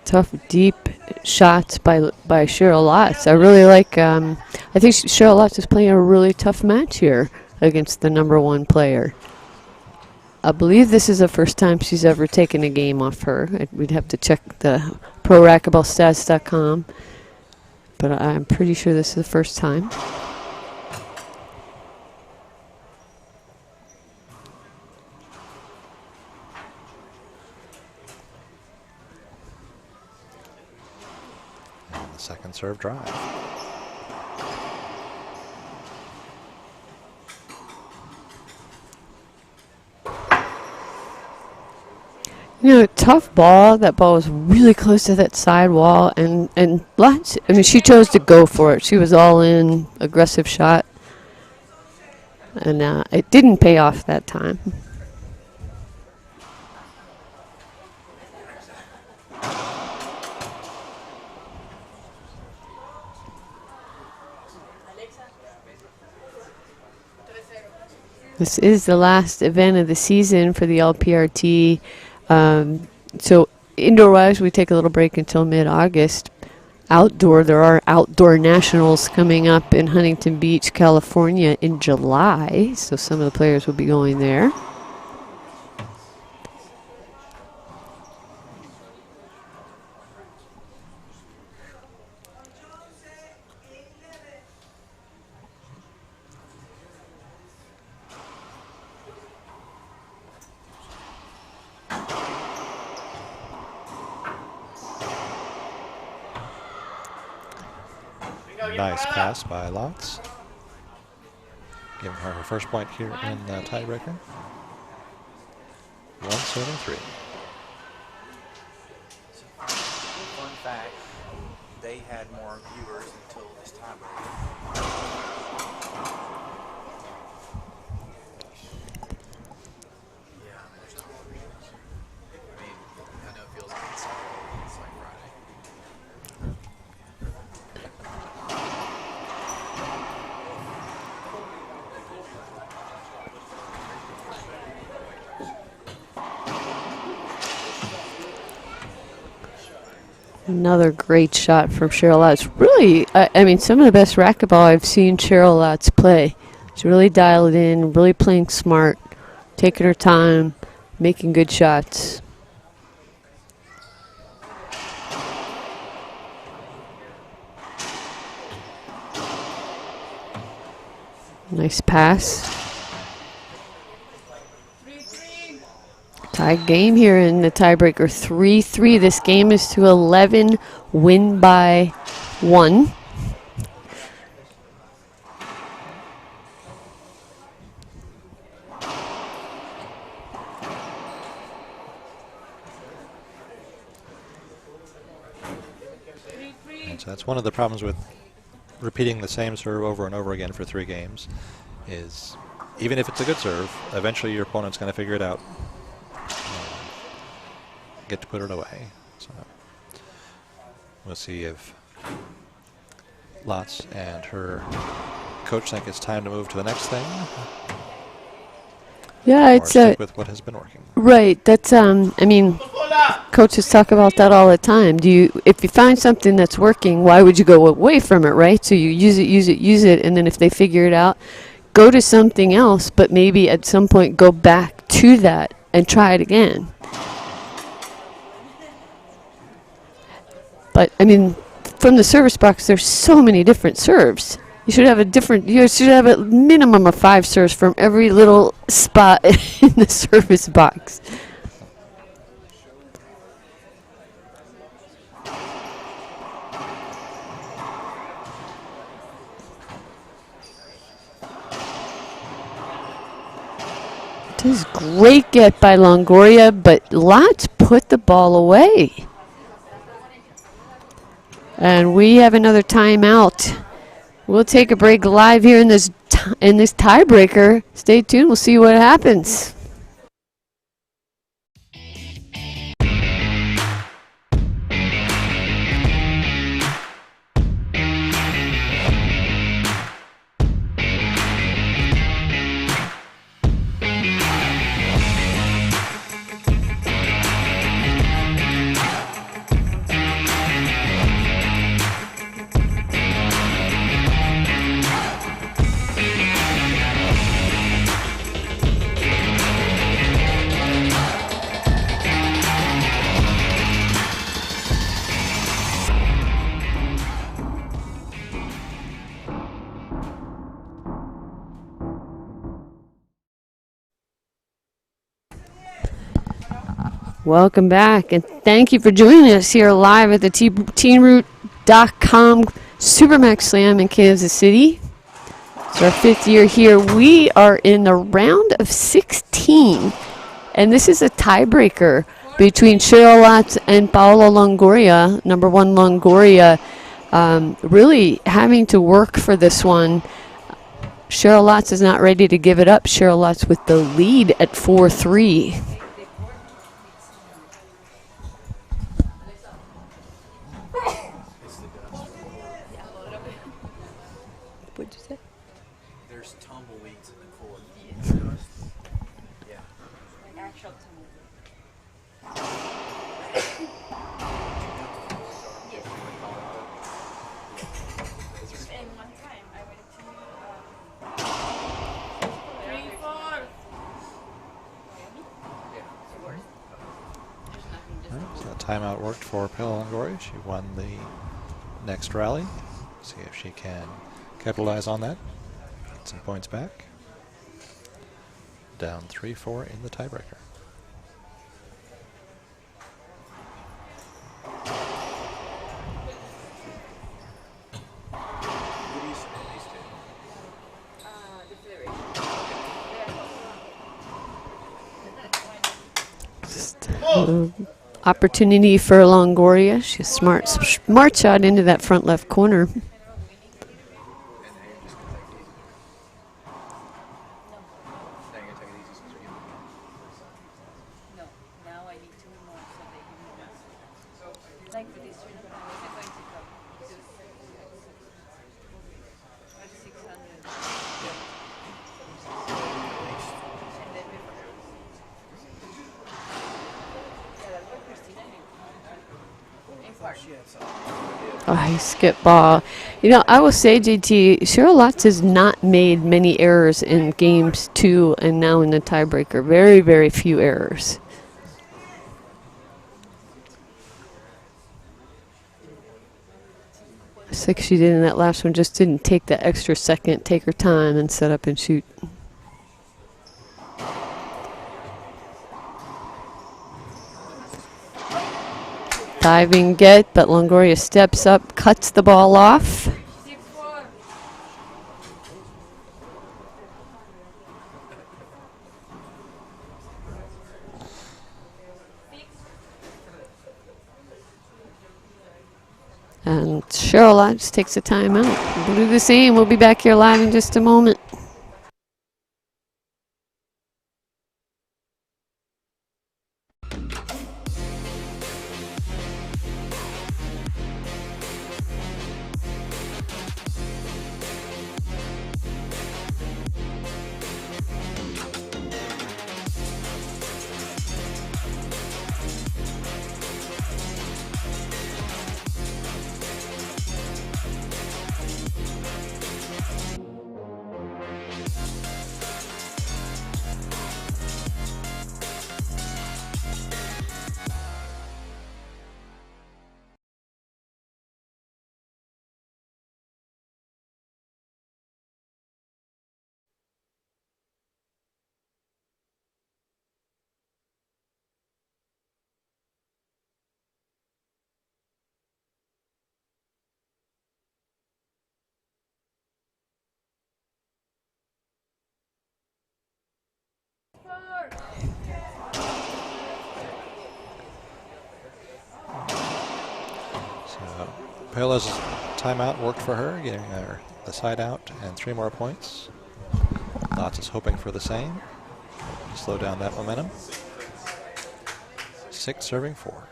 Tough, deep shots by Cheryl Lotz. I really like, I think Cheryl Lotz is playing a really tough match here against the #1 player. I believe this is the first time she's ever taken a game off her. We'd have to check the ProRacquetballStats.com, but I'm pretty sure this is the first time. Second serve drive. You know, tough ball. That ball was really close to that side wall, and Lotz, I mean, she chose to go for it. She was all in, aggressive shot, and it didn't pay off that time. This is the last event of the season for the LPRT. So indoor-wise, we take a little break until mid-August. Outdoor, there are outdoor nationals coming up in Huntington Beach, California in July. So some of the players will be going there. Nice pass by Lotz. Giving her her first point here in the tiebreaker. 173. Fun fact, they had more viewers until this tiebreaker. Another great shot from Cheryl Lotz. Really, I mean, some of the best racquetball I've seen Cheryl Lotz play. She's really dialed in, really playing smart, taking her time, making good shots. Nice pass. Tie game here in the tiebreaker, 3-3. This game is to 11, win by 1. And so that's one of the problems with repeating the same serve over and over again for 3 games, is even if it's a good serve, eventually your opponent's going to figure it out. Get to put it away. So we'll see if Lotz and her coach think it's time to move to the next thing. Yeah, or it's stick with what has been working. Right. That's I mean, coaches talk about that all the time. If you find something that's working, why would you go away from it, right? So you use it, and then if they figure it out, go to something else, but maybe at some point go back to that and try it again. But I mean, from the service box, there's so many different serves. You should have a minimum of 5 serves from every little spot in the service box. This is great get by Longoria, but Lotz put the ball away. And we have another timeout. We'll take a break live here in this tiebreaker. Stay tuned. We'll see what happens. Welcome back, and thank you for joining us here live at the TeenRoot.com Supermax Slam in Kansas City. It's our 5th year here. We are in the round of 16, and this is a tiebreaker between Cheryl Lotz and Paola Longoria, number 1 Longoria, really having to work for this one. Cheryl Lotz is not ready to give it up. Cheryl Lotz with the lead at 4-3. What'd you say? There's tumbleweeds in the court. Yeah. Like actual tumbleweeds. Yes. And one time I went to 3-4. So that timeout worked for Paola Longoria. She won the next rally. See if she can capitalize on that. Get some points back. Down 3-4 in the tiebreaker. Opportunity for Longoria. She's smart shot into that front left corner. Oh, he skipped ball. You know, I will say, JT, Cheryl Lotz has not made many errors in games 2 and now in the tiebreaker. Very, very few errors. It's like she did in that last one, just didn't take that extra second, take her time and set up and shoot. Diving get, but Longoria steps up, cuts the ball off. And Cheryl Lodge takes a timeout. We'll do the same. We'll be back here live in just a moment. Paola's timeout worked for her, getting her the side out and 3 more points. Lotz is hoping for the same to slow down that momentum. 6 serving 4.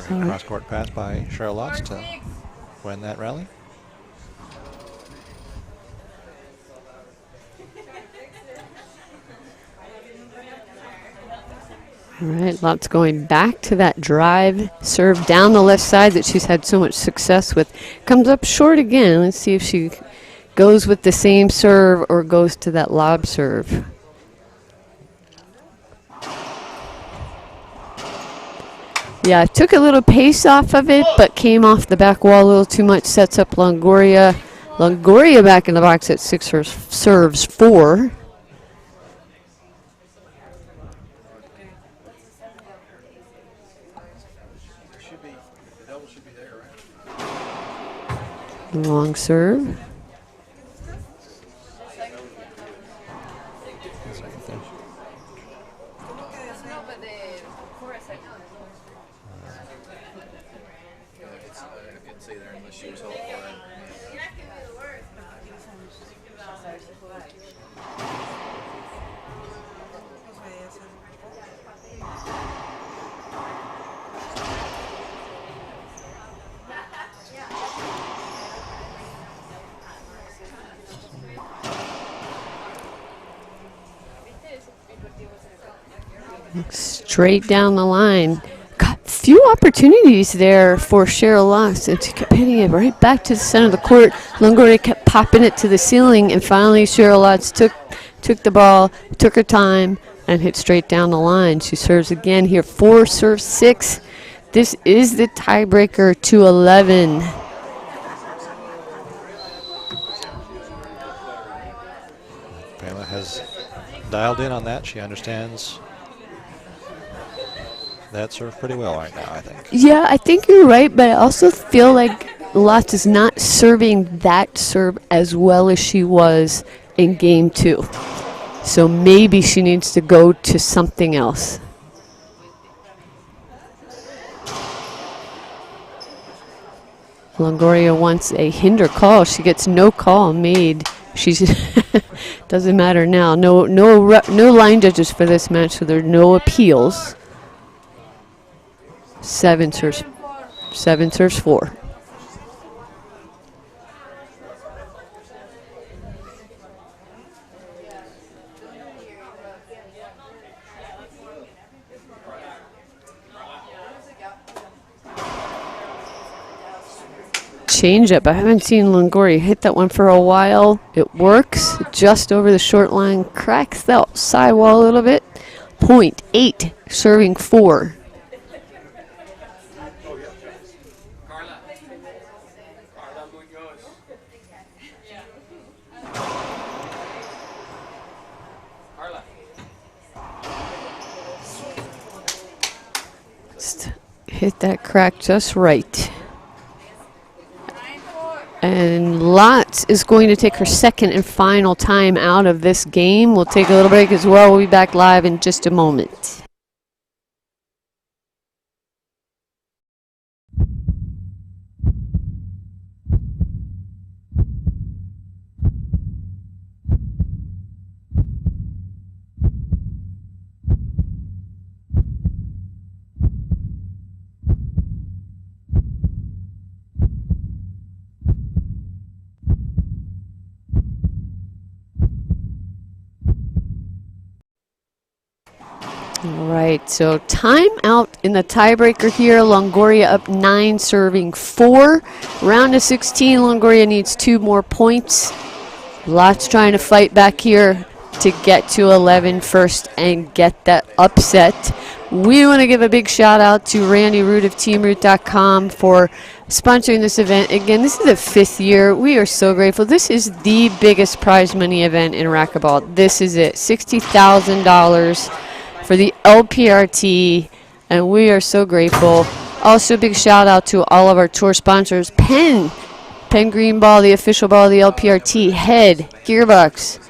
Cross-court pass by Cheryl Lotz to win that rally. All right, Lotz going back to that drive serve down the left side that she's had so much success with. Comes up short again. Let's see if she goes with the same serve or goes to that lob serve. Yeah, took a little pace off of it, but came off the back wall a little too much. Sets up Longoria. Longoria back in the box at 6 serves 4. Long serve. Straight down the line. Got few opportunities there for Cheryl Lotz, and she kept hitting it right back to the center of the court. Longoria kept popping it to the ceiling, and finally Cheryl Lotz took the ball, took her time, and hit straight down the line. She serves again here. 4 serves 6. This is the tiebreaker to 11. Paola has dialed in on that. She understands that serve pretty well right now, I think. Yeah, I think you're right, but I also feel like Lotz is not serving that serve as well as she was in game 2. So maybe she needs to go to something else. Longoria wants a hinder call. She gets no call made. She's doesn't matter now. No line judges for this match, so there are no appeals. 7 serves 4. Changeup. I haven't seen Longoria hit that one for a while. It works just over the short line, cracks that sidewall a little bit. 0.8, serving 4. Just hit that crack just right. And Lotz is going to take her second and final time out of this game. We'll take a little break as well. We'll be back live in just a moment. All right, so time out in the tiebreaker here. Longoria up 9, serving 4. Round of 16, Longoria needs 2 more points. Lotz trying to fight back here to get to 11 first and get that upset. We want to give a big shout out to Randy Root of TeamRoot.com for sponsoring this event. Again, this is the 5th year. We are so grateful. This is the biggest prize money event in racquetball. This is it, $60,000 for the LPRT, and we are so grateful. Also, a big shout out to all of our tour sponsors. Penn Green Ball, the official ball of the LPRT. Head, Gearbox.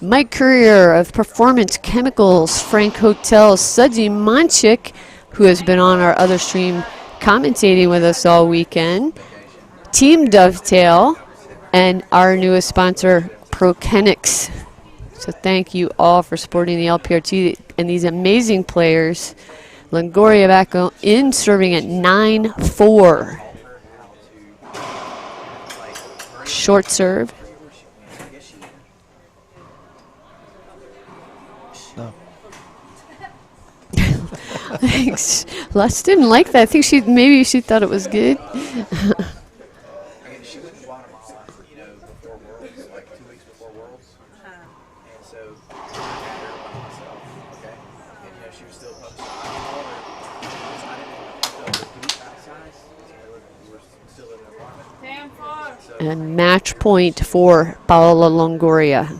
Mike Courier of Performance Chemicals. Frank Hotel. Sudsy Monchik, who has been on our other stream commentating with us all weekend. Team Dovetail, and our newest sponsor, Prokenix. So thank you all for supporting the LPRT and these amazing players. Longoria back in, serving at 9-4. Short serve. No. Thanks. Les didn't like that. I think maybe she thought it was good. And match point for Paola Longoria.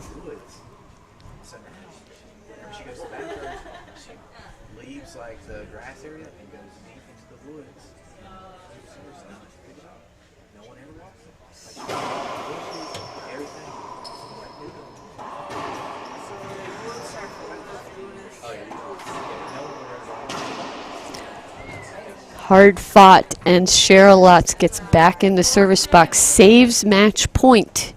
Hard fought, and Cheryl Lotz gets back in the service box, saves match point.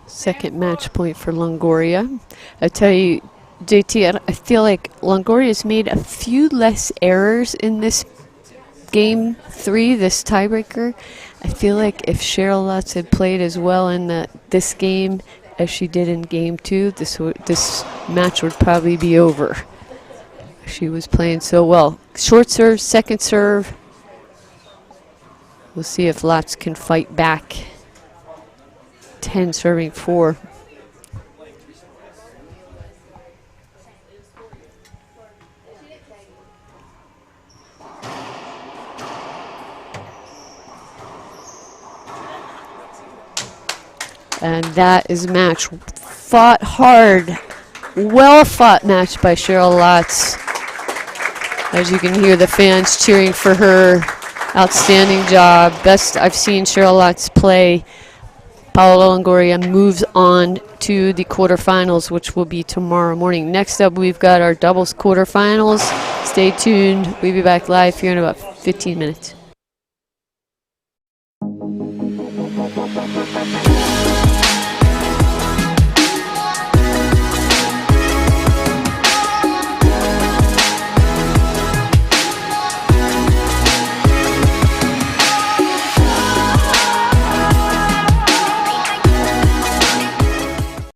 Second match point for Longoria. I tell you, JT, I feel like Longoria's made a few less errors in this game 3, this tiebreaker. I feel like if Cheryl Lotz had played as well in this game as she did in game 2, this match would probably be over. She was playing so well. Short serve, second serve. We'll see if Latz can fight back. 10 serving 4. And that is match. Fought hard. Well fought match by Cheryl Latz. As you can hear the fans cheering for her. Outstanding job. Best I've seen Cheryl Latz play. Paola Longoria moves on to the quarterfinals, which will be tomorrow morning. Next up, we've got our doubles quarterfinals. Stay tuned. We'll be back live here in about 15 minutes.